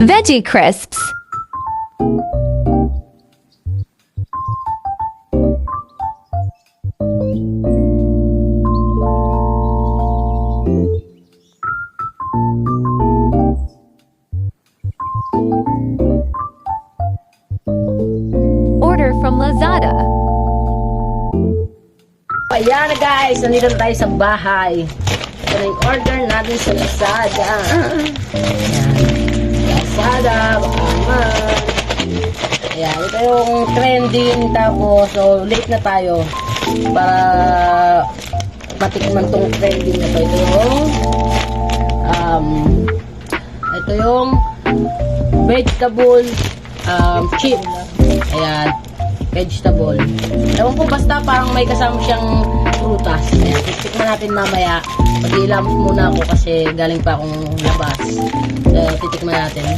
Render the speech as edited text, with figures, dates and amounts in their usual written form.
Veggie crisps. Order from Lazada. Ayan na guys, nandito na tayo sa bahay. Ito na yung order natin sa Lazada. Ayan. Lazada, baka naman. Ayan, ito yung trending. Tapos, so late na tayo. Para matikman tong trending na to. Ito yung vegetable chip. Ayan. Vegetable. Ewan ko, basta parang may kasama siyang prutas. Ayan, titikman natin mamaya. Mag-iilamos muna ako kasi galing pa akong labas. So, titikman natin.